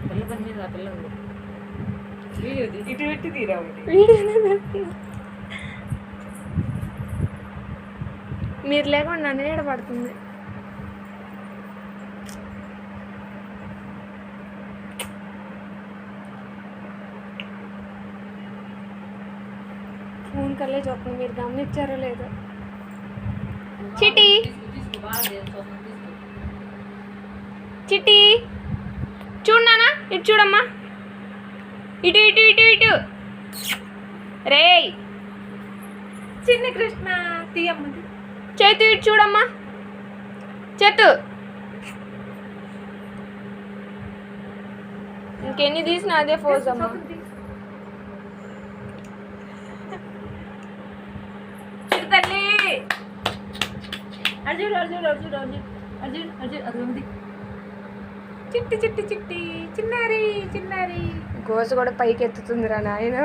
పిల్ల పని మీద ఆ పిల్ల ఉంది. వీడియో ఇటు పెట్టి తీరా మీరు లేకుండా నన్ను నీడ పడుతుంది. ఫోన్ కల్లే చూస్తాను, మీరు గమనించారో లేదో. చిటి చిట్టి చూడనా, ఇటు చూడమ్మా, ఇటు ఇటు ఇటు ఇటు. రే చిన్న కృష్ణ తీయమ్మది. చేతు ఇటు చూడమ్మా, చేతు. ఇంకెన్ని తీసినా అదే ఫోజ్ అమ్మా. తల్లి అర్జున్ అర్జున్ అర్జున్ అర్జున్ అర్జున్ అర్జున్ అది ఉంది. చిట్టి చిట్టి చిట్టి చిన్నారి చిన్నారి గోసు కూడా పైకి ఎత్తుతుందిరా నాయన.